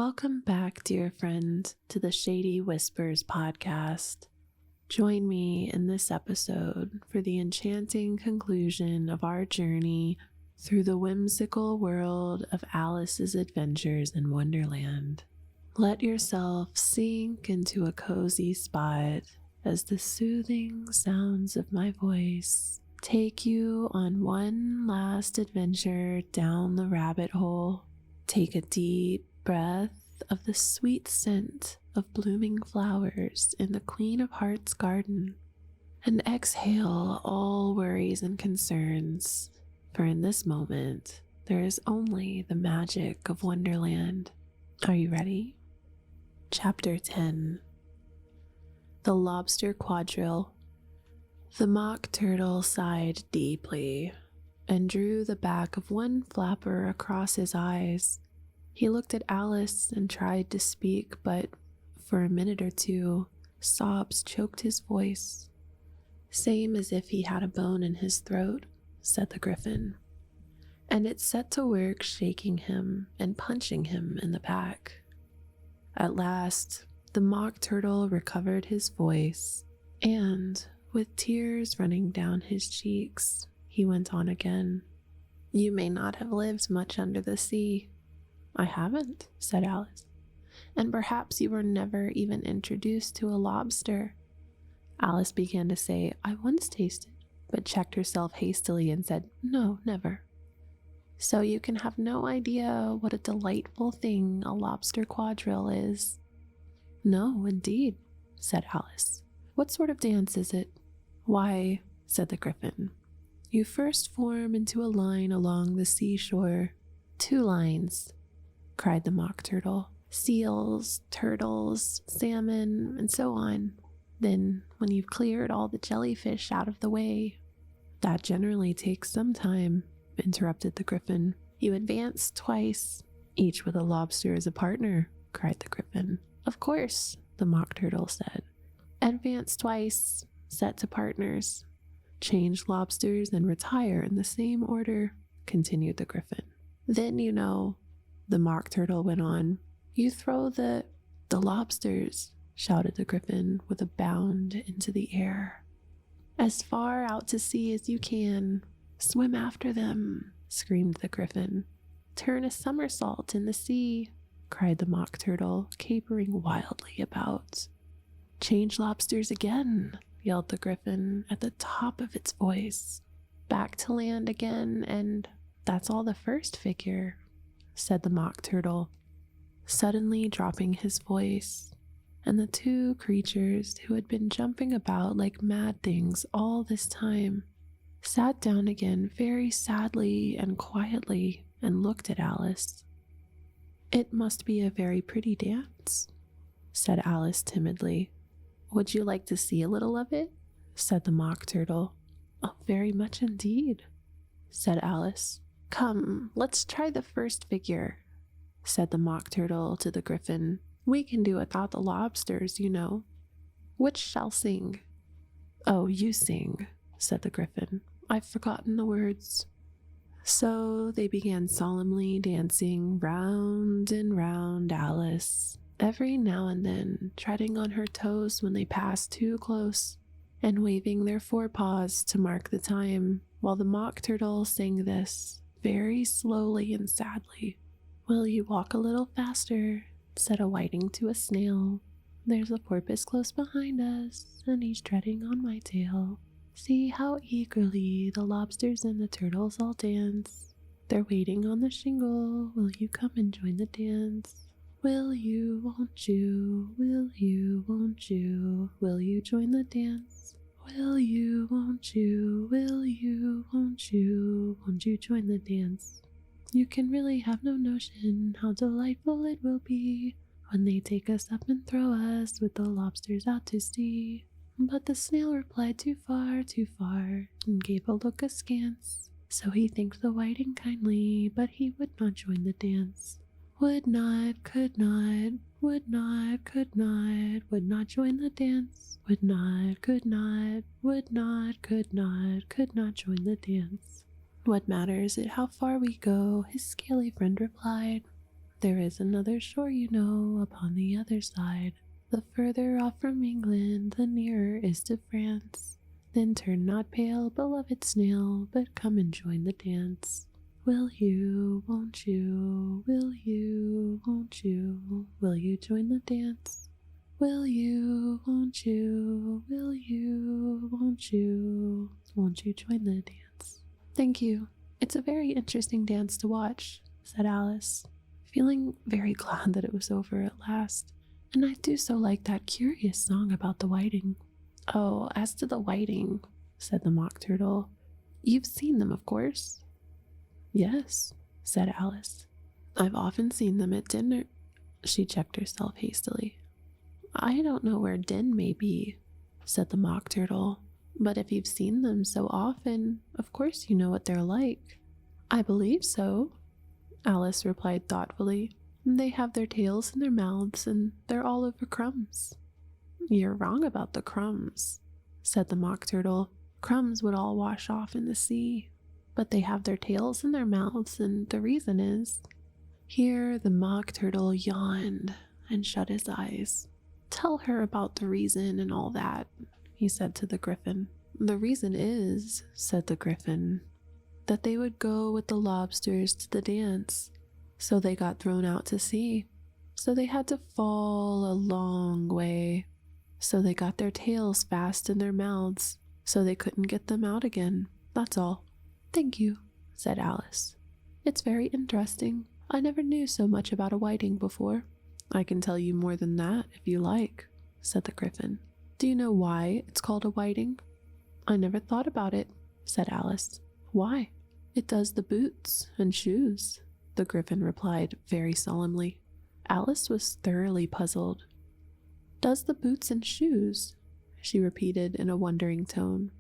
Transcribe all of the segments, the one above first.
Welcome back, dear friend, to the Shady Whispers podcast. Join me in this episode for the enchanting conclusion of our journey through the whimsical world of Alice's adventures in Wonderland. Let yourself sink into a cozy spot as the soothing sounds of my voice take you on one last adventure down the rabbit hole. Take a deep breath of the sweet scent of blooming flowers in the Queen of Hearts garden, and exhale all worries and concerns, for in this moment there is only the magic of Wonderland. Are you ready? Chapter 10. The Lobster Quadrille. The Mock Turtle sighed deeply and drew the back of one flapper across his eyes. He looked at Alice and tried to speak, but for a minute or two, sobs choked his voice. "Same as if he had a bone in his throat," said the Gryphon, and it set to work shaking him and punching him in the back. At last, the Mock Turtle recovered his voice, and, with tears running down his cheeks, he went on again. "You may not have lived much under the sea." "I haven't," said Alice. "And perhaps you were never even introduced to a lobster." Alice began to say, "I once tasted," but checked herself hastily and said, "No, never." "So you can have no idea what a delightful thing a lobster quadrille is." "No, indeed," said Alice. "What sort of dance is it?" "Why," said the Gryphon, "you first form into a line along the seashore." "Two lines," cried the Mock Turtle. "Seals, turtles, salmon, and so on. Then, when you've cleared all the jellyfish out of the way—" "That generally takes some time," interrupted the Gryphon. "You advance twice, each with a lobster as a partner," cried the Gryphon. "Of course," the Mock Turtle said. "Advance twice, set to partners. Change lobsters and retire in the same order," continued the Gryphon. "Then, you know," the Mock Turtle went on, "you throw the lobsters," shouted the Gryphon with a bound into the air, "as far out to sea as you can. Swim after them," screamed the Gryphon. "Turn a somersault in the sea," cried the Mock Turtle, capering wildly about. "Change lobsters again," yelled the Gryphon at the top of its voice. "Back to land again, and that's all the first figure," said the Mock Turtle, suddenly dropping his voice, and the two creatures who had been jumping about like mad things all this time sat down again very sadly and quietly and looked at Alice. "It must be a very pretty dance," said Alice timidly. "Would you like to see a little of it?" said the Mock Turtle. "Oh, very much indeed," said Alice. "Come, let's try the first figure," said the Mock Turtle to the Gryphon. "We can do without the lobsters, you know. Which shall sing?" "Oh, you sing," said the Gryphon. "I've forgotten the words." So they began solemnly dancing round and round Alice, every now and then treading on her toes when they passed too close, and waving their forepaws to mark the time, while the Mock Turtle sang this very slowly and sadly. "Will you walk a little faster?" said a whiting to a snail. "There's a porpoise close behind us, and he's treading on my tail. See how eagerly the lobsters and the turtles all dance. They're waiting on the shingle. Will you come and join the dance? Will you, won't you? Will you, won't you? Will you join the dance? Will you, won't you? Will you, won't you? Won't you join the dance? You can really have no notion how delightful it will be when they take us up and throw us with the lobsters out to sea." But the snail replied, too far, and gave a look askance. So he thanked the whiting kindly, but he would not join the dance. Would not, could not, would not, could not, would not join the dance. Would not, could not, would not, could not join the dance. "What matters it how far we go?" his scaly friend replied. There is another shore, you know, upon the other side. The further off from England, the nearer is to France. Then turn not pale, beloved snail, but come and join the dance. Will you, won't you, will you, won't you, will you join the dance? Will you, won't you, will you, won't you join the dance? Thank you. It's a very interesting dance to watch, said Alice, feeling very glad that it was over at last. And I do so like that curious song about the whiting. Oh, as to the whiting, said the Mock Turtle, you've seen them, of course. Yes, said Alice. I've often seen them at dinner. She checked herself hastily. I don't know where Den may be, said the Mock Turtle, but if you've seen them so often, of course you know what they're like. I believe so, Alice replied thoughtfully. They have their tails in their mouths, and they're all over crumbs. You're wrong about the crumbs, said the Mock Turtle. Crumbs would all wash off in the sea, but they have their tails in their mouths, and the reason is... Here the Mock Turtle yawned and shut his eyes. Tell her about the reason and all that, he said to the Gryphon. The reason is, said the Gryphon, that they would go with the lobsters to the dance, so they got thrown out to sea. So they had to fall a long way. So they got their tails fast in their mouths, so they couldn't get them out again. That's all. Thank you, said Alice. It's very interesting. I never knew so much about a whiting before. I can tell you more than that if you like, said the Gryphon. Do you know why it's called a whiting? I never thought about it, said Alice. Why? It does the boots and shoes, the Gryphon replied very solemnly. Alice was thoroughly puzzled. Does the boots and shoes? She repeated in a wondering tone.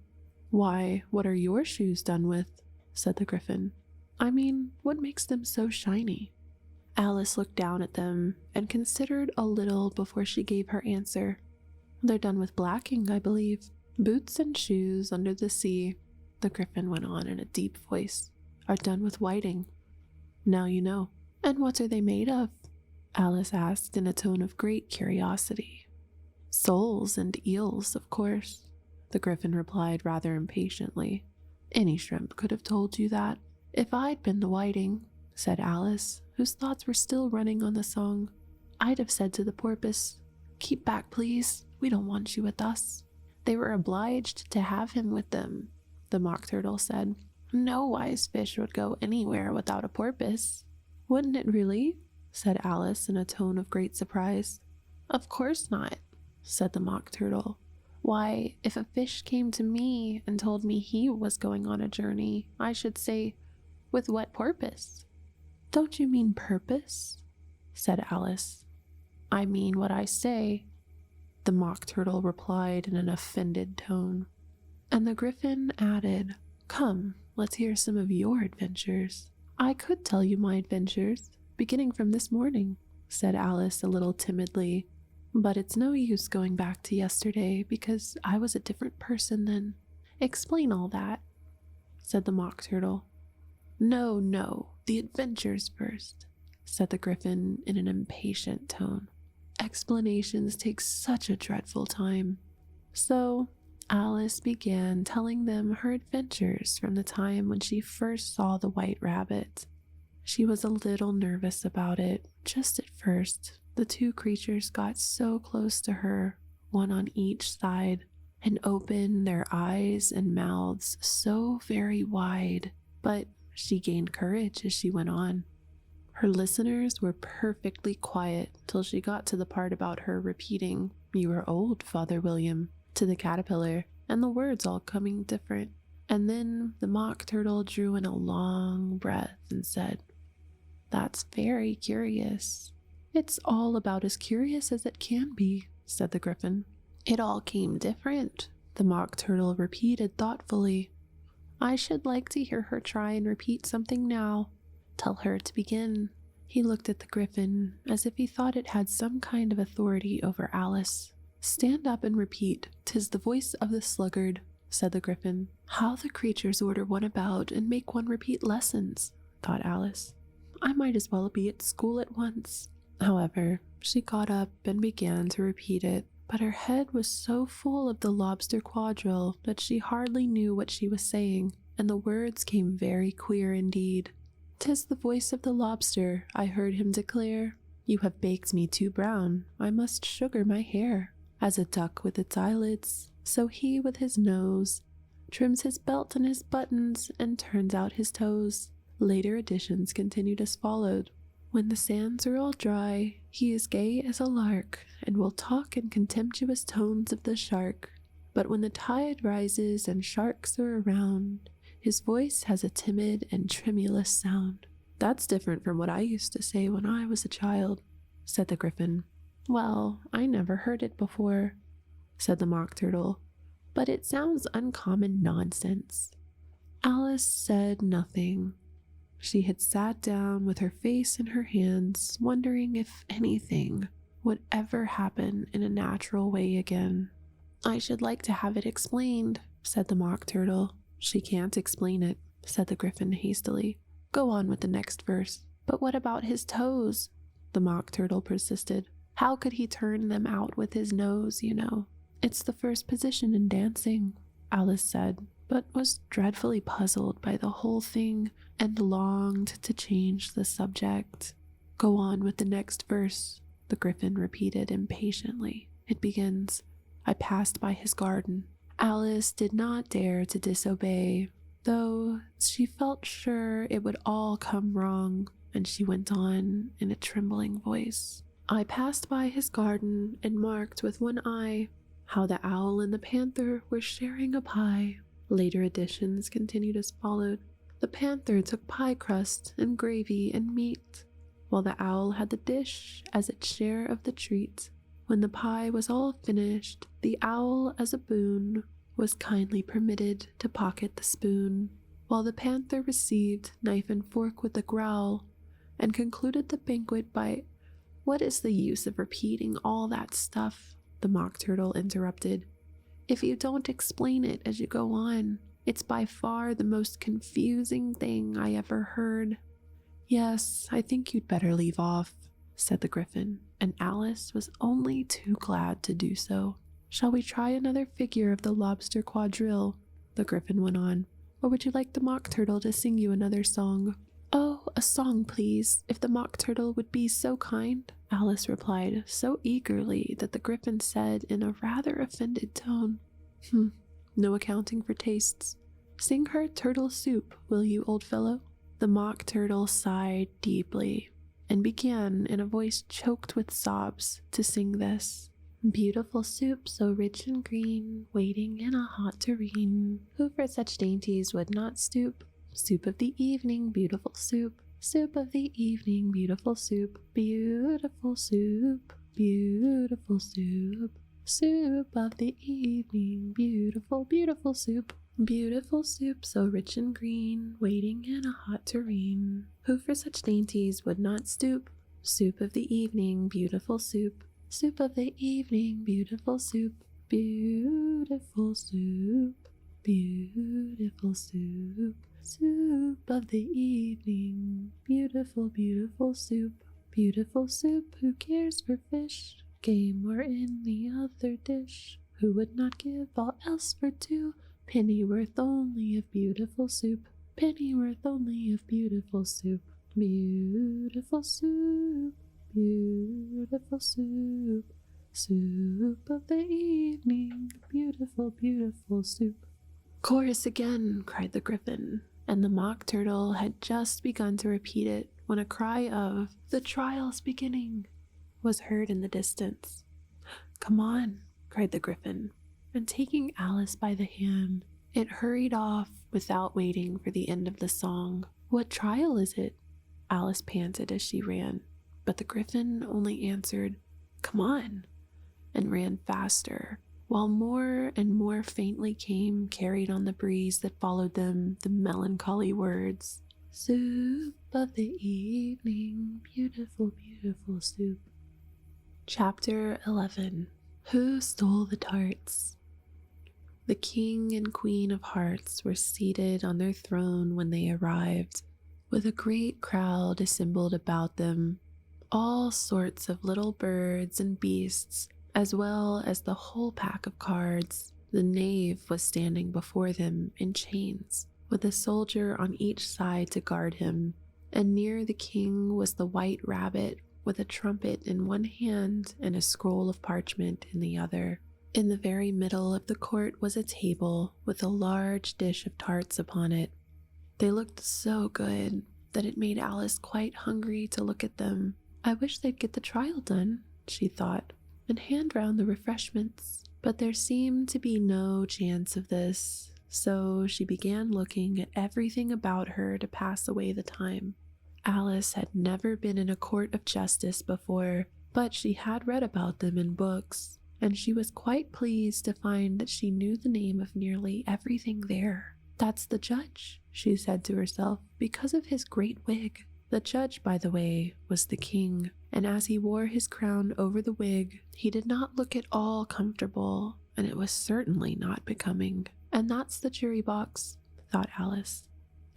Why, what are your shoes done with? Said the Gryphon. I mean, what makes them so shiny? Alice looked down at them and considered a little before she gave her answer. They're done with blacking, I believe. Boots and shoes under the sea, the Gryphon went on in a deep voice, are done with whiting. Now you know. And what are they made of? Alice asked in a tone of great curiosity. Soles and eels, of course, the Gryphon replied rather impatiently. Any shrimp could have told you that. If I'd been the whiting, said Alice, whose thoughts were still running on the song, I'd have said to the porpoise, keep back, please. We don't want you with us. They were obliged to have him with them, the Mock Turtle said. No wise fish would go anywhere without a porpoise. Wouldn't it really? Said Alice in a tone of great surprise. Of course not, said the Mock Turtle. Why, if a fish came to me and told me he was going on a journey, I should say, with what purpose? Don't you mean purpose? Said Alice. I mean what I say, the Mock Turtle replied in an offended tone. And the Gryphon added, Come, let's hear some of your adventures. I could tell you my adventures, beginning from this morning, said Alice a little timidly. But it's no use going back to yesterday because I was a different person then. Explain all that, said the Mock Turtle. No, the adventures first, said the Gryphon in an impatient tone. Explanations take such a dreadful time. So Alice began telling them her adventures from the time when she first saw the white rabbit. She was a little nervous about it, just at first. The two creatures got so close to her, one on each side, and opened their eyes and mouths so very wide, but she gained courage as she went on. Her listeners were perfectly quiet till she got to the part about her repeating, "You are old, Father William," to the caterpillar, and the words all coming different. And then the Mock Turtle drew in a long breath and said, "That's very curious." "It's all about as curious as it can be," said the Gryphon. "It all came different," the Mock Turtle repeated thoughtfully. "I should like to hear her try and repeat something now. Tell her to begin." He looked at the Gryphon as if he thought it had some kind of authority over Alice. "Stand up and repeat, 'tis the voice of the sluggard," said the Gryphon. "How the creatures order one about and make one repeat lessons," thought Alice. I might as well be at school at once." However, she got up and began to repeat it, but her head was so full of the lobster quadrille that she hardly knew what she was saying, and the words came very queer indeed. "'Tis the voice of the lobster," I heard him declare. "You have baked me too brown, I must sugar my hair." As a duck with its eyelids, so he with his nose trims his belt and his buttons and turns out his toes. Later editions continued as followed. "When the sands are all dry, he is gay as a lark, and will talk in contemptuous tones of the shark. But when the tide rises and sharks are around, his voice has a timid and tremulous sound." "That's different from what I used to say when I was a child," said the Gryphon. "Well, I never heard it before," said the Mock Turtle, "but it sounds uncommon nonsense." Alice said nothing. She had sat down with her face in her hands, wondering if anything would ever happen in a natural way again. "I should like to have it explained," said the Mock Turtle. "She can't explain it," said the Gryphon hastily. "Go on with the next verse." "But what about his toes?" the Mock Turtle persisted. "How could he turn them out with his nose, you know?" "It's the first position in dancing," Alice said, but was dreadfully puzzled by the whole thing and longed to change the subject. "Go on with the next verse," the Gryphon repeated impatiently. "It begins, 'I passed by his garden.'" Alice did not dare to disobey, though she felt sure it would all come wrong, and she went on in a trembling voice. "I passed by his garden and marked with one eye how the owl and the panther were sharing a pie." Later editions continued as followed. "The panther took pie crust and gravy and meat, while the owl had the dish as its share of the treat. When the pie was all finished, the owl, as a boon, was kindly permitted to pocket the spoon, while the panther received knife and fork with a growl, and concluded the banquet by—" "What is the use of repeating all that stuff?" the Mock Turtle interrupted. "If you don't explain it as you go on, it's by far the most confusing thing I ever heard." "Yes, I think you'd better leave off," said the Gryphon, and Alice was only too glad to do so. "Shall we try another figure of the lobster quadrille?" the Gryphon went on. "Or would you like the Mock Turtle to sing you another song?" "Oh, a song, please, if the Mock Turtle would be so kind," Alice replied so eagerly that the Gryphon said in a rather offended tone, "No accounting for tastes. Sing her turtle soup, will you, old fellow?" The Mock Turtle sighed deeply and began in a voice choked with sobs to sing this. "Beautiful soup, so rich and green, waiting in a hot tureen. Who for such dainties would not stoop? Soup of the evening, beautiful soup. Soup of the evening, beautiful soup. Beautiful soup, beautiful soup. Soup of the evening, beautiful, beautiful soup. Beautiful soup, so rich and green, waiting in a hot tureen. Who for such dainties would not stoop? Soup of the evening, beautiful soup. Soup of the evening, beautiful soup. Beautiful soup, beautiful soup. Soup of the evening, beautiful, beautiful soup. Beautiful soup, who cares for fish, game, or any other dish? Who would not give all else for two? Pennyworth only of beautiful soup. Pennyworth only of beautiful soup. Beautiful soup, beautiful soup. Soup of the evening, beautiful, beautiful soup." "Chorus again," cried the Gryphon, and the Mock Turtle had just begun to repeat it when a cry of "The trial's beginning" was heard in the distance. "Come on," cried the Gryphon, and taking Alice by the hand, it hurried off without waiting for the end of the song. "What trial is it?" Alice panted as she ran, but the Gryphon only answered, "Come on," and ran faster, while more and more faintly came, carried on the breeze that followed them, the melancholy words, "Soup of the evening, beautiful, beautiful soup." Chapter 11. Who Stole the Tarts? The King and Queen of Hearts were seated on their throne when they arrived, with a great crowd assembled about them, all sorts of little birds and beasts, as well as the whole pack of cards. The knave was standing before them in chains, with a soldier on each side to guard him, and near the king was the white rabbit with a trumpet in one hand and a scroll of parchment in the other. In the very middle of the court was a table with a large dish of tarts upon it. They looked so good that it made Alice quite hungry to look at them. I wish they'd get the trial done, she thought, and hand round the refreshments. But there seemed to be no chance of this, so she began looking at everything about her to pass away the time. Alice had never been in a court of justice before, but she had read about them in books, and she was quite pleased to find that she knew the name of nearly everything there. "That's the judge," she said to herself, "because of his great wig." The judge, by the way, was the king, and as he wore his crown over the wig, he did not look at all comfortable, and it was certainly not becoming. And that's the jury box, thought Alice.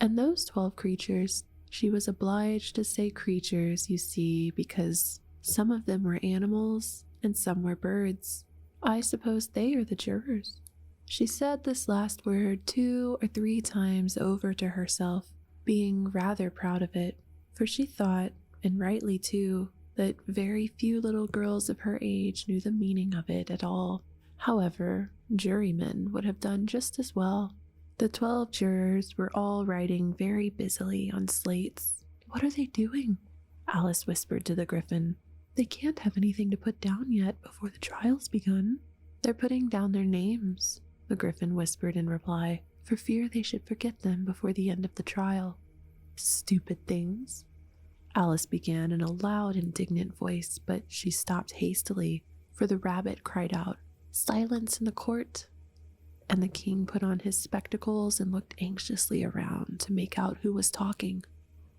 And those 12 creatures, she was obliged to say creatures, you see, because some of them were animals and some were birds. I suppose they are the jurors. She said this last word 2 or 3 times over to herself, being rather proud of it, for she thought, and rightly too, that very few little girls of her age knew the meaning of it at all. However, jurymen would have done just as well. The 12 jurors were all writing very busily on slates. "What are they doing?" Alice whispered to the Gryphon. "They can't have anything to put down yet before the trial's begun." "They're putting down their names," the Gryphon whispered in reply, "for fear they should forget them before the end of the trial." "Stupid things," Alice began in a loud, indignant voice, but she stopped hastily, for the rabbit cried out, "Silence in the court!" And the king put on his spectacles and looked anxiously around to make out who was talking.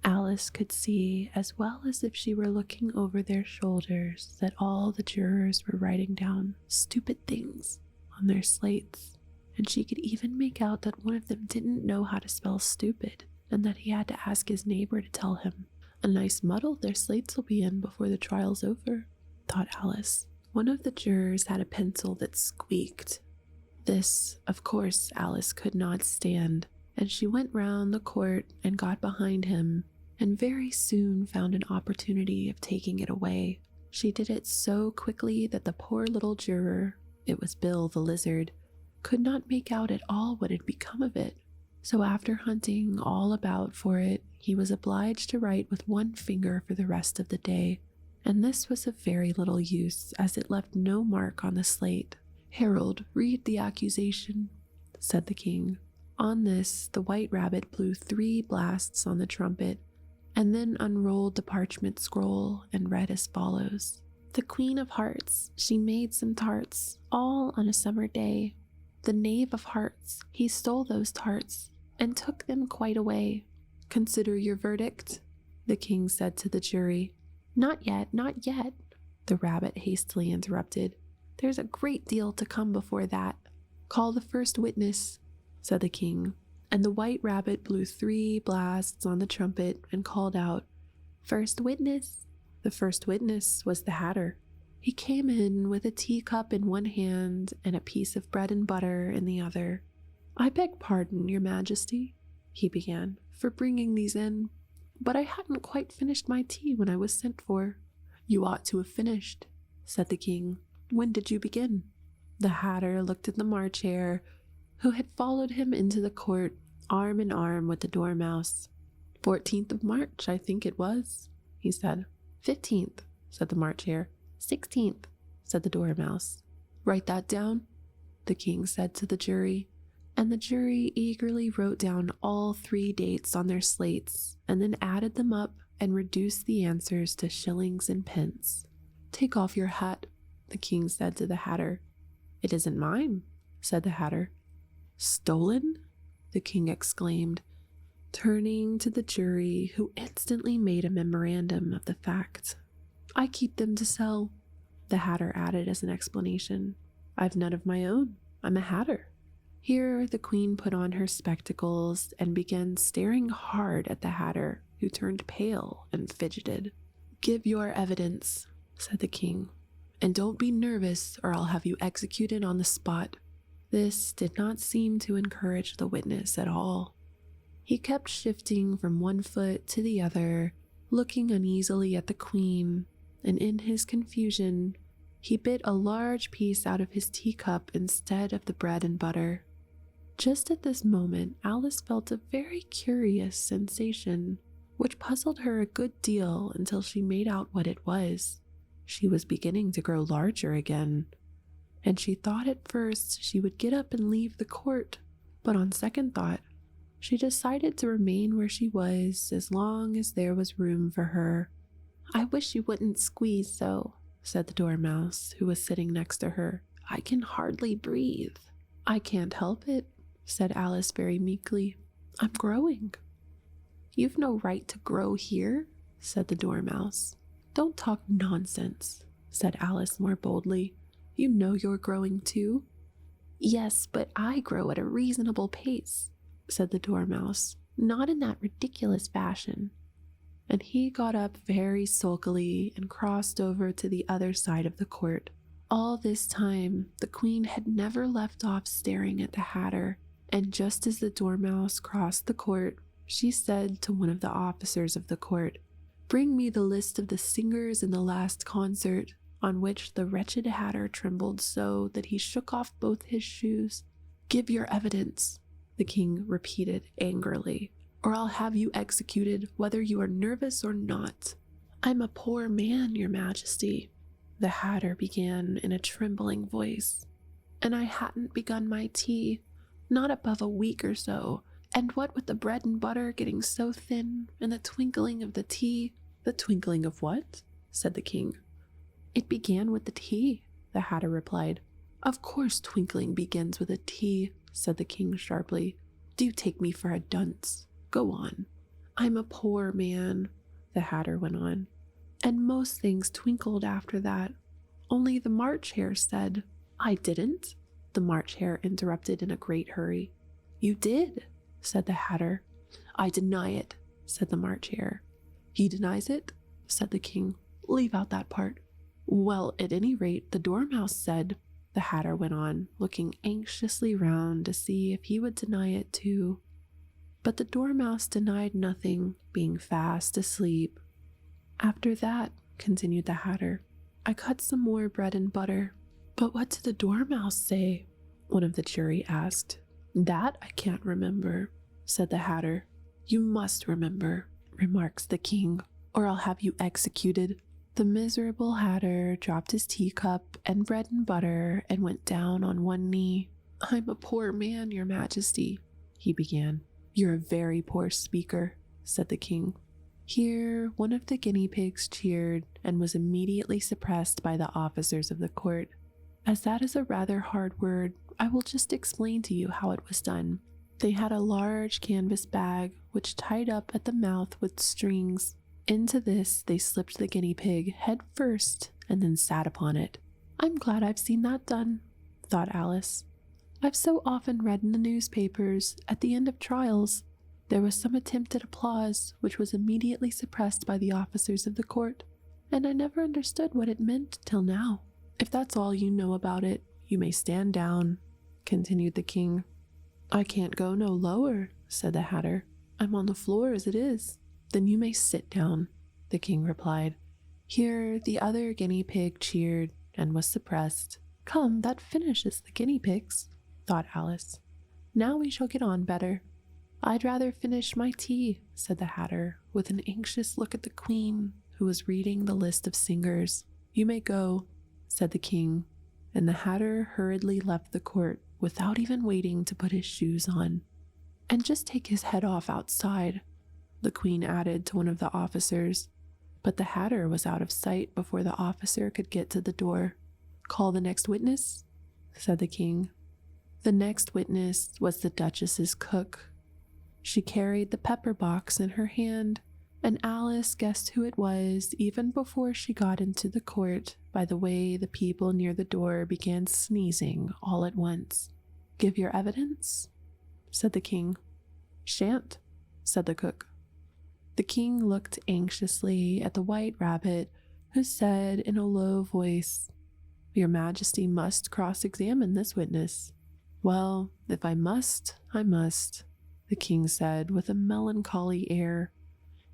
Alice could see, as well as if she were looking over their shoulders, that all the jurors were writing down "stupid things" on their slates, and she could even make out that one of them didn't know how to spell stupid, and that he had to ask his neighbor to tell him. "A nice muddle their slates will be in before the trial's over," thought Alice. One of the jurors had a pencil that squeaked. This, of course, Alice could not stand, and she went round the court and got behind him, and very soon found an opportunity of taking it away. She did it so quickly that the poor little juror, it was Bill the lizard, could not make out at all what had become of it. So after hunting all about for it, he was obliged to write with one finger for the rest of the day, and this was of very little use, as it left no mark on the slate. "Herald, read the accusation," said the king. On this, the white rabbit blew 3 blasts on the trumpet, and then unrolled the parchment scroll and read as follows. "The Queen of Hearts, she made some tarts, all on a summer day. The Knave of Hearts, he stole those tarts, and took them quite away." "Consider your verdict," the king said to the jury. "Not yet, not yet," the rabbit hastily interrupted. "There's a great deal to come before that." "Call the first witness," said the king, and the white rabbit blew 3 blasts on the trumpet and called out, "First witness." The first witness was the Hatter. He came in with a teacup in one hand and a piece of bread and butter in the other. "I beg pardon, your majesty," he began, "for bringing these in, but I hadn't quite finished my tea when I was sent for." "You ought to have finished," said the king. "When did you begin?" The Hatter looked at the March Hare, who had followed him into the court, arm in arm with the Dormouse. 14th of March, I think it was," he said. 15th, said the March Hare. 16th, said the Dormouse. "Write that down," the king said to the jury, and the jury eagerly wrote down all 3 dates on their slates, and then added them up and reduced the answers to shillings and pence. "Take off your hat," the king said to the Hatter. "It isn't mine," said the Hatter. "Stolen?" the king exclaimed, turning to the jury, who instantly made a memorandum of the fact. "I keep them to sell," the Hatter added as an explanation. "I've none of my own. I'm a Hatter." Here the queen put on her spectacles and began staring hard at the Hatter, who turned pale and fidgeted. "Give your evidence," said the king, "and don't be nervous or I'll have you executed on the spot." This did not seem to encourage the witness at all. He kept shifting from one foot to the other, looking uneasily at the queen, and in his confusion, he bit a large piece out of his teacup instead of the bread and butter. Just at this moment, Alice felt a very curious sensation, which puzzled her a good deal until she made out what it was. She was beginning to grow larger again, and she thought at first she would get up and leave the court, but on second thought, she decided to remain where she was as long as there was room for her. "I wish you wouldn't squeeze so," said the dormouse, who was sitting next to her. "I can hardly breathe." "I can't help it," said Alice very meekly. "I'm growing." "You've no right to grow here," said the dormouse. "Don't talk nonsense," said Alice more boldly. "You know you're growing too." "Yes, but I grow at a reasonable pace," said the dormouse, "not in that ridiculous fashion." And he got up very sulkily and crossed over to the other side of the court. All this time, the queen had never left off staring at the hatter, and just as the dormouse crossed the court, she said to one of the officers of the court, "Bring me the list of the singers in the last concert," on which the wretched hatter trembled so that he shook off both his shoes. "Give your evidence," the king repeated angrily, "or I'll have you executed whether you are nervous or not." "I'm a poor man, your majesty," the hatter began in a trembling voice, "and I hadn't begun my tea, not above a week or so, and what with the bread and butter getting so thin, and the twinkling of the tea—" "The twinkling of what?" said the king. "It began with the tea," the hatter replied. "Of course twinkling begins with a tea," said the king sharply. "Do you take me for a dunce? Go on." "I'm a poor man," the hatter went on, "and most things twinkled after that. Only the March Hare said—" "I didn't," the March Hare interrupted in a great hurry. "You did," said the hatter. "I deny it," said the March Hare. "He denies it," said the king. "Leave out that part." "Well, at any rate, the dormouse said," the hatter went on, looking anxiously round to see if he would deny it too. But the dormouse denied nothing, being fast asleep. "After that," continued the hatter, "I cut some more bread and butter." "But what did the dormouse say?" one of the jury asked. "That I can't remember," said the hatter. "You must remember," remarks the king, "or I'll have you executed." The miserable hatter dropped his teacup and bread and butter and went down on one knee. "I'm a poor man, your majesty," he began. "You're a very poor speaker," said the king. Here, one of the guinea pigs cheered and was immediately suppressed by the officers of the court. As that is a rather hard word, I will just explain to you how it was done. They had a large canvas bag which tied up at the mouth with strings. Into this they slipped the guinea pig head first and then sat upon it. "I'm glad I've seen that done," thought Alice. "I've so often read in the newspapers, at the end of trials, there was some attempt at applause which was immediately suppressed by the officers of the court, and I never understood what it meant till now." "If that's all you know about it, you may stand down," continued the king. "I can't go no lower," said the hatter. "I'm on the floor as it is." "Then you may sit down," the king replied. Here the other guinea pig cheered and was suppressed. "Come, that finishes the guinea pigs," thought Alice. "Now we shall get on better." "I'd rather finish my tea," said the hatter, with an anxious look at the queen, who was reading the list of singers. "You may go," said the king, and the hatter hurriedly left the court without even waiting to put his shoes on. "And just take his head off outside," the queen added to one of the officers, but the hatter was out of sight before the officer could get to the door. "Call the next witness," said the king. The next witness was the duchess's cook. She carried the pepper box in her hand, and Alice guessed who it was even before she got into the court by the way the people near the door began sneezing all at once. "Give your evidence," said the king. "Shan't," said the cook. The king looked anxiously at the white rabbit, who said in a low voice, "Your Majesty must cross-examine this witness." "Well, if I must, I must," the king said with a melancholy air,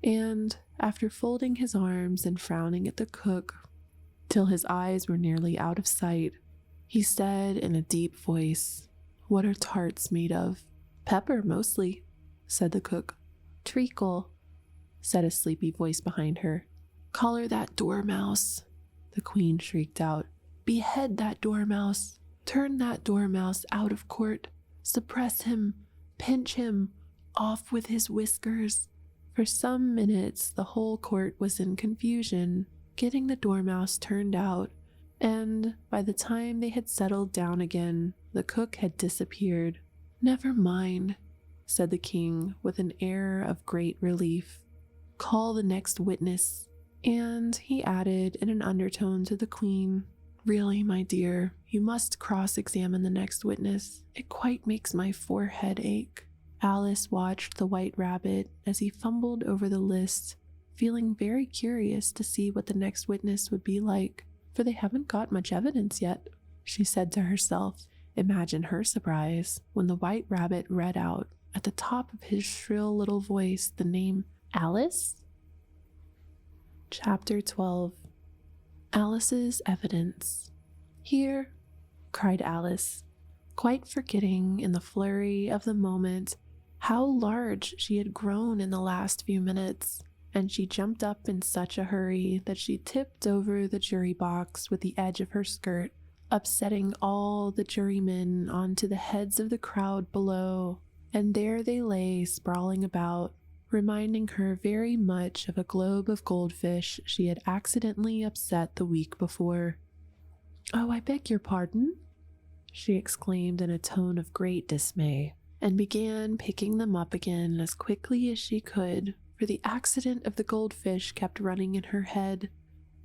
and, after folding his arms and frowning at the cook till his eyes were nearly out of sight, he said in a deep voice, "What are tarts made of?" "Pepper, mostly," said the cook. "Treacle," said a sleepy voice behind her. "Collar that dormouse," the queen shrieked out. "Behead that dormouse. Turn that dormouse out of court. Suppress him. Pinch him. Off with his whiskers." For some minutes the whole court was in confusion, getting the dormouse turned out, and by the time they had settled down again, the cook had disappeared. "Never mind," said the king with an air of great relief. "Call the next witness." And he added in an undertone to the queen, "Really, my dear, you must cross-examine the next witness. It quite makes my forehead ache." Alice watched the white rabbit as he fumbled over the list, feeling very curious to see what the next witness would be like, for they haven't got much evidence yet. She said to herself, imagine her surprise when the white rabbit read out at the top of his shrill little voice the name Alice? Chapter 12. Alice's Evidence. "Here," cried Alice, quite forgetting in the flurry of the moment how large she had grown in the last few minutes, and she jumped up in such a hurry that she tipped over the jury box with the edge of her skirt, upsetting all the jurymen onto the heads of the crowd below, and there they lay sprawling about, reminding her very much of a globe of goldfish she had accidentally upset the week before. "Oh, I beg your pardon," she exclaimed in a tone of great dismay, and began picking them up again as quickly as she could, for the accident of the goldfish kept running in her head,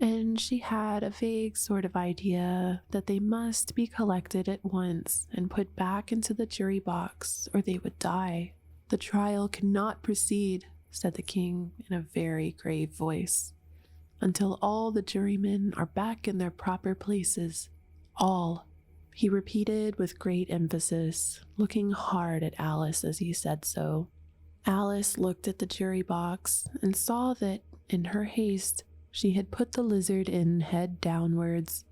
and she had a vague sort of idea that they must be collected at once and put back into the jury box, or they would die. "The trial cannot proceed," said the king in a very grave voice, "until all the jurymen are back in their proper places. All," he repeated with great emphasis, looking hard at Alice as he said so. Alice looked at the jury box and saw that, in her haste, she had put the lizard in head downwards,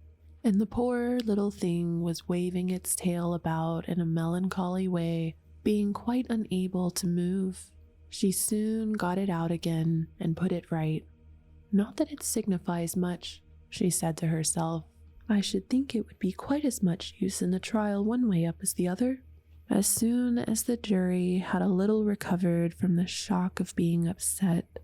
and the poor little thing was waving its tail about in a melancholy way, being quite unable to move. She soon got it out again and put it right. "Not that it signifies much," she said to herself. "I should think it would be quite as much use in the trial one way up as the other." As soon as the jury had a little recovered from the shock of being upset,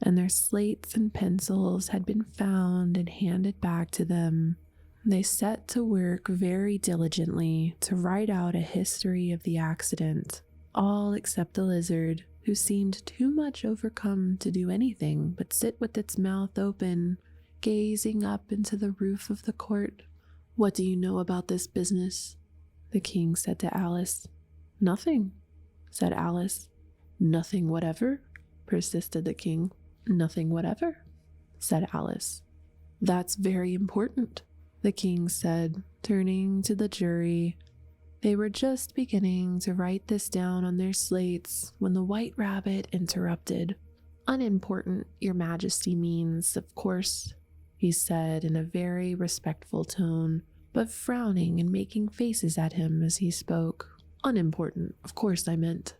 and their slates and pencils had been found and handed back to them, they set to work very diligently to write out a history of the accident, all except the lizard, who seemed too much overcome to do anything but sit with its mouth open, gazing up into the roof of the court. "What do you know about this business?" the king said to Alice. "Nothing," said Alice. "Nothing whatever?" persisted the king. "Nothing whatever," said Alice. "That's very important," the king said, turning to the jury. They were just beginning to write this down on their slates when the white rabbit interrupted. "Unimportant, your majesty means, of course," he said in a very respectful tone, but frowning and making faces at him as he spoke. "Unimportant, of course I meant,"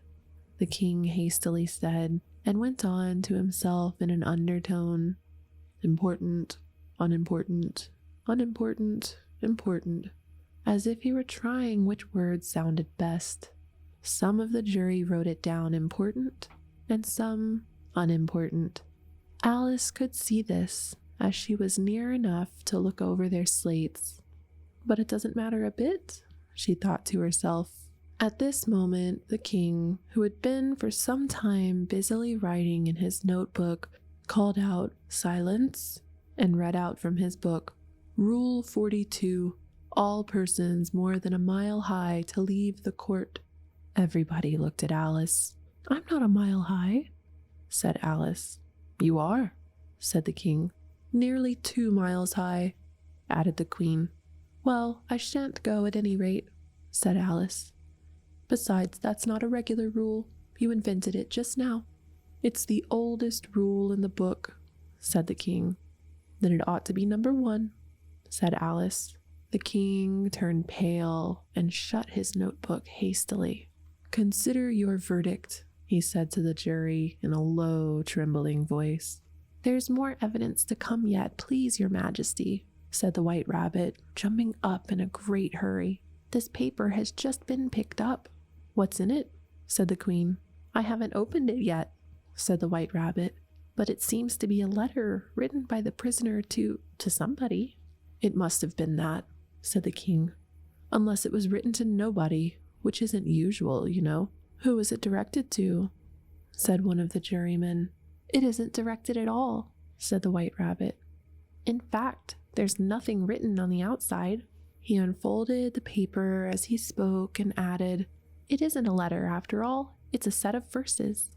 the king hastily said, and went on to himself in an undertone. "Important, unimportant, unimportant, important," as if he were trying which word sounded best. Some of the jury wrote it down important, and some unimportant. Alice could see this, as she was near enough to look over their slates. "But it doesn't matter a bit," she thought to herself. At this moment, the king, who had been for some time busily writing in his notebook, called out, "Silence," and read out from his book, "Rule 42. All persons more than a mile high to leave the court." Everybody looked at Alice. "I'm not a mile high," said Alice. You are, said the king. Nearly 2 miles high, added the queen. Well, I shan't go at any rate, said Alice. Besides, that's not a regular rule. You invented it just now. It's the oldest rule in the book, said the king. Then it ought to be number 1, said Alice. The king turned pale and shut his notebook hastily. Consider your verdict, he said to the jury in a low, trembling voice. There's more evidence to come yet, please, your majesty, said the White Rabbit, jumping up in a great hurry. This paper has just been picked up. What's in it? Said the queen. I haven't opened it yet, said the White Rabbit, but it seems to be a letter written by the prisoner to somebody. It must have been that, said the king, unless it was written to nobody, which isn't usual, you know. Who was it directed to? Said one of the jurymen. It isn't directed at all, said the White Rabbit. In fact, there's nothing written on the outside. He unfolded the paper as he spoke and added, It isn't a letter after all, it's a set of verses.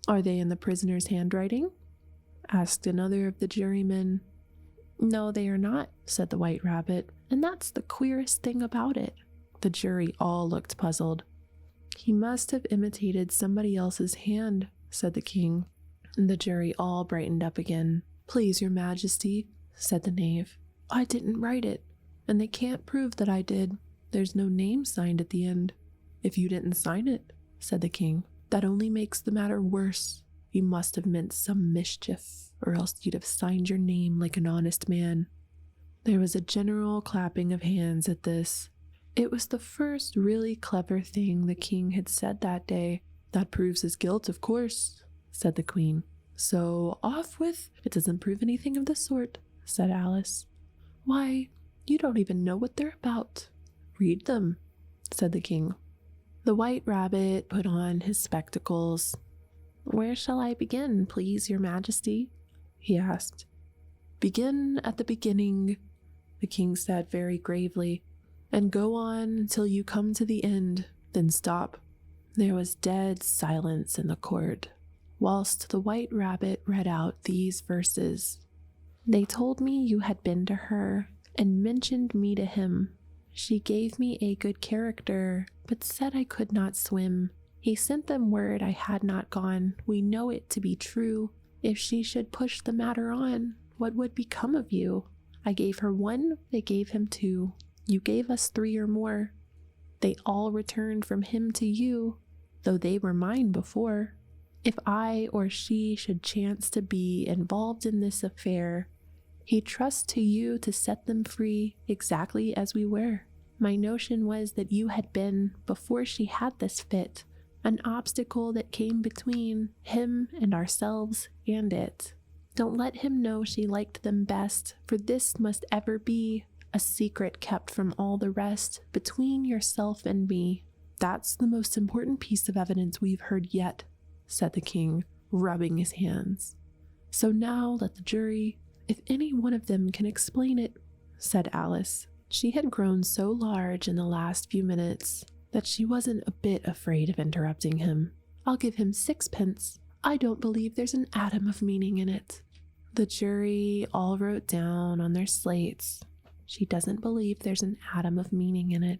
Are they in the prisoner's handwriting? Asked another of the jurymen. No, they are not, said the White Rabbit, and that's the queerest thing about it. The jury all looked puzzled. He must have imitated somebody else's hand, said the king. And the jury all brightened up again. Please, your majesty, said the knave. I didn't write it, and they can't prove that I did. There's no name signed at the end. If you didn't sign it, said the king, that only makes the matter worse. You must have meant some mischief, or else you'd have signed your name like an honest man. There was a general clapping of hands at this. It was the first really clever thing the king had said that day. That proves his guilt, of course, said the queen. So off with, it doesn't prove anything of the sort, said Alice. Why, you don't even know what they're about. Read them, said the king. The White Rabbit put on his spectacles. Where shall I begin, please, your majesty? He asked. Begin at the beginning, the king said very gravely, and go on until you come to the end, then stop. There was dead silence in the court, whilst the White Rabbit read out these verses. They told me you had been to her, and mentioned me to him. She gave me a good character, but said I could not swim. He sent them word I had not gone. We know it to be true. If she should push the matter on, what would become of you? I gave her 1, they gave him 2. You gave us 3 or more. They all returned from him to you, though they were mine before. If I or she should chance to be involved in this affair, he trusts to you to set them free exactly as we were. My notion was that you had been, before she had this fit, an obstacle that came between him and ourselves and it. Don't let him know she liked them best, for this must ever be a secret kept from all the rest, between yourself and me. That's the most important piece of evidence we've heard yet, said the king, rubbing his hands. So now let the jury, if any one of them can explain it, said Alice. She had grown so large in the last few minutes that she wasn't a bit afraid of interrupting him. I'll give him 6 pence. I don't believe there's an atom of meaning in it. The jury all wrote down on their slates, she doesn't believe there's an atom of meaning in it.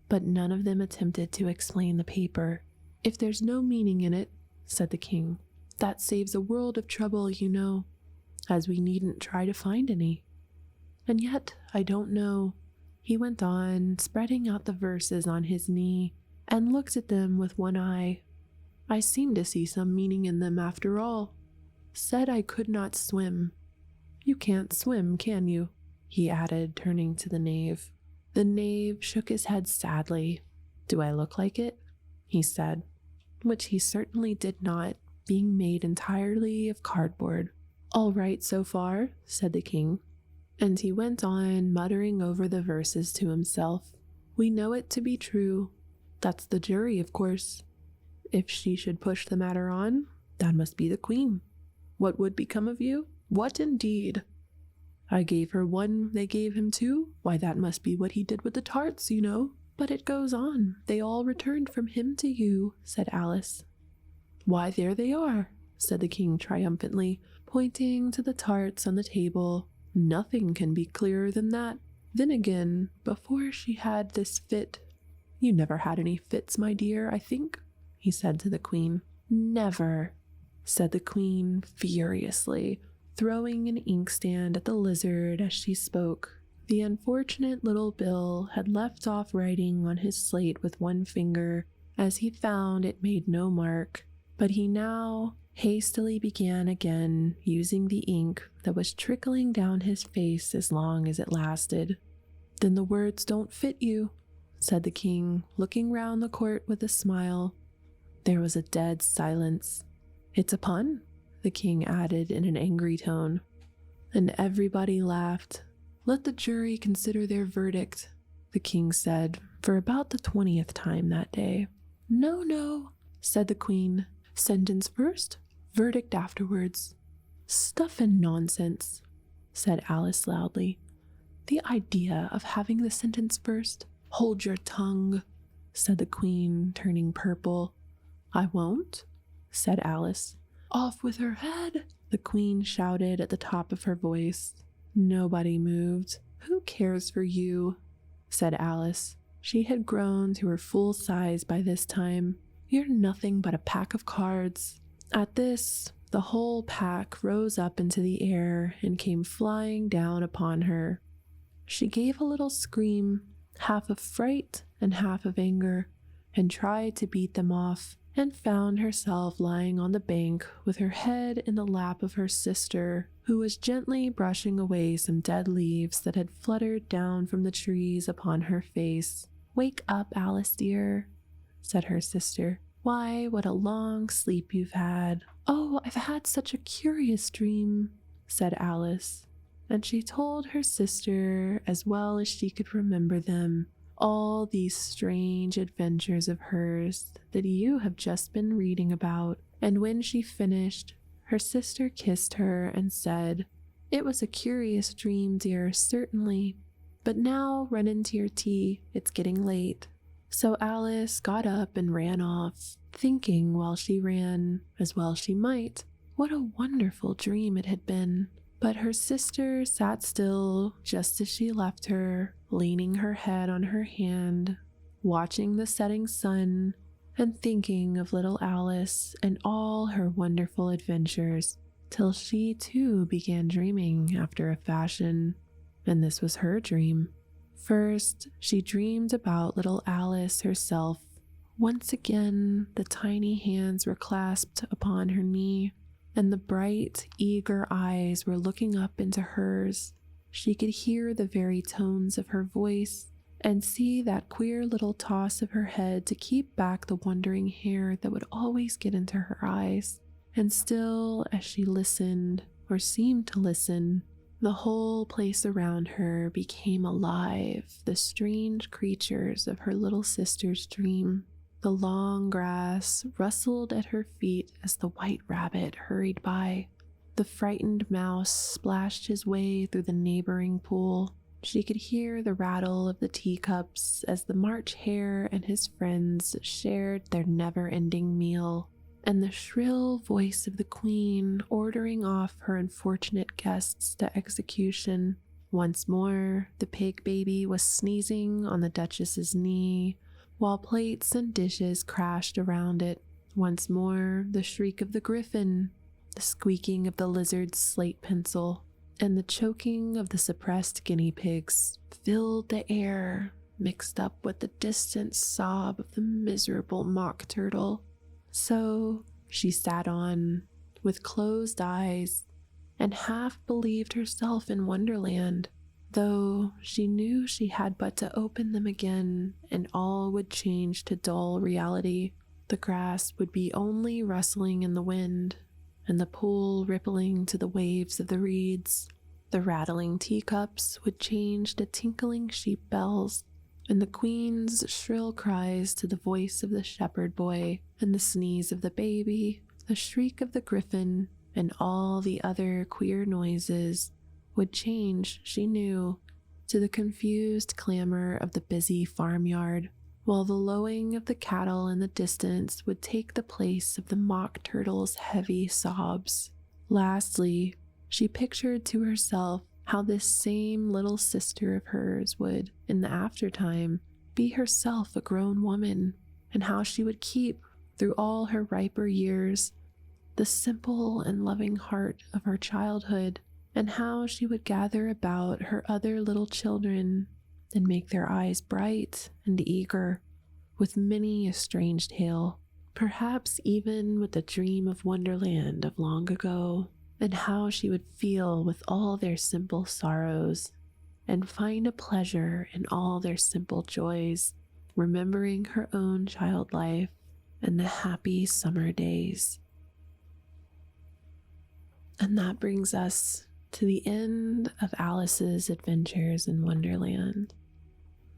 But none of them attempted to explain the paper. If there's no meaning in it, said the king, that saves a world of trouble, you know, as we needn't try to find any. And yet, I don't know. He went on, spreading out the verses on his knee, and looked at them with one eye. I seem to see some meaning in them after all. Said I could not swim. You can't swim, can you? He added, turning to the knave. The knave shook his head sadly. Do I look like it? He said, which he certainly did not, being made entirely of cardboard. All right so far, said the king. And he went on, muttering over the verses to himself. We know it to be true. That's the jury, of course. If she should push the matter on, that must be the queen. What would become of you? What indeed? I gave her 1, they gave him 2. Why, that must be what he did with the tarts, you know. But it goes on. They all returned from him to you, said Alice. Why, there they are, said the king triumphantly, pointing to the tarts on the table. "Nothing can be clearer than that. Then again, before she had this fit—" "You never had any fits, my dear, I think," he said to the queen. "Never," said the queen furiously, throwing an inkstand at the lizard as she spoke. The unfortunate little Bill had left off writing on his slate with one finger, as he found it made no mark, but he now hastily began again, using the ink that was trickling down his face as long as it lasted. "Then the words don't fit you," said the king, looking round the court with a smile. There was a dead silence. "It's a pun," the king added in an angry tone. And everybody laughed. "Let the jury consider their verdict," the king said, for about the 20th time that day. "No, no," said the queen. "Sentence first, verdict afterwards." "Stuff and nonsense," said Alice loudly. "The idea of having the sentence first." "Hold your tongue," said the queen, turning purple. "I won't," said Alice. "Off with her head," the queen shouted at the top of her voice. Nobody moved. "Who cares for you?" said Alice. She had grown to her full size by this time. "You're nothing but a pack of cards." At this, the whole pack rose up into the air and came flying down upon her. She gave a little scream, half of fright and half of anger, and tried to beat them off, and found herself lying on the bank with her head in the lap of her sister, who was gently brushing away some dead leaves that had fluttered down from the trees upon her face. "Wake up, Alice dear," said her sister. "Why, what a long sleep you've had." "Oh, I've had such a curious dream," said Alice, and she told her sister, as well as she could remember them, all these strange adventures of hers that you have just been reading about. And when she finished, her sister kissed her and said, "It was a curious dream, dear, certainly. But now run into your tea, it's getting late." So Alice got up and ran off, thinking while she ran, as well she might, what a wonderful dream it had been. But her sister sat still just as she left her, leaning her head on her hand, watching the setting sun, and thinking of little Alice and all her wonderful adventures, till she too began dreaming after a fashion. And this was her dream. First, she dreamed about little Alice herself. Once again, the tiny hands were clasped upon her knee, and the bright, eager eyes were looking up into hers. She could hear the very tones of her voice, and see that queer little toss of her head to keep back the wandering hair that would always get into her eyes. And still, as she listened, or seemed to listen, the whole place around her became alive, the strange creatures of her little sister's dream. The long grass rustled at her feet as the white rabbit hurried by. The frightened mouse splashed his way through the neighboring pool. She could hear the rattle of the teacups as the March Hare and his friends shared their never-ending meal, and the shrill voice of the queen ordering off her unfortunate guests to execution. Once more, the pig baby was sneezing on the Duchess's knee, while plates and dishes crashed around it. Once more, the shriek of the Gryphon, the squeaking of the lizard's slate pencil, and the choking of the suppressed guinea pigs filled the air, mixed up with the distant sob of the miserable mock turtle. So she sat on, with closed eyes, and half believed herself in Wonderland, though she knew she had but to open them again and all would change to dull reality. The grass would be only rustling in the wind, and the pool rippling to the waves of the reeds. The rattling teacups would change to tinkling sheep bells, and the queen's shrill cries to the voice of the shepherd boy, and the sneeze of the baby, the shriek of the Gryphon, and all the other queer noises would change, she knew, to the confused clamor of the busy farmyard. while the lowing of the cattle in the distance would take the place of the mock turtle's heavy sobs. Lastly, she pictured to herself how this same little sister of hers would, in the aftertime, be herself a grown woman, and how she would keep, through all her riper years, the simple and loving heart of her childhood, and how she would gather about her other little children and make their eyes bright and eager with many a strange tale, perhaps even with the dream of Wonderland of long ago, and how she would feel with all their simple sorrows and find a pleasure in all their simple joys, remembering her own child life and the happy summer days. And that brings us to the end of Alice's adventures in Wonderland.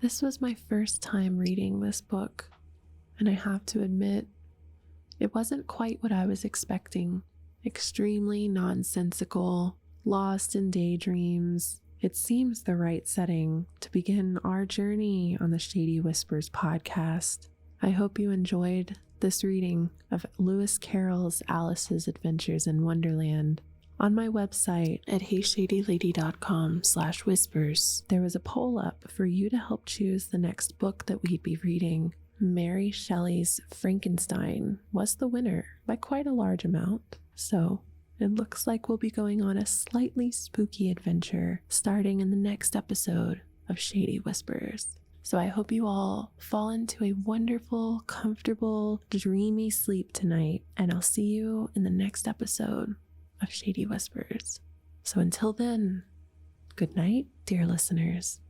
This was my first time reading this book, and I have to admit, it wasn't quite what I was expecting. Extremely nonsensical, lost in daydreams. It seems the right setting to begin our journey on the Shady Whispers podcast. I hope you enjoyed this reading of Lewis Carroll's Alice's Adventures in Wonderland. On my website at heyshadylady.com/whispers, there was a poll up for you to help choose the next book that we'd be reading. Mary Shelley's Frankenstein was the winner by quite a large amount. So it looks like we'll be going on a slightly spooky adventure starting in the next episode of Shady Whispers. So I hope you all fall into a wonderful, comfortable, dreamy sleep tonight, and I'll see you in the next episode of Shady Whispers. So until then, good night, dear listeners.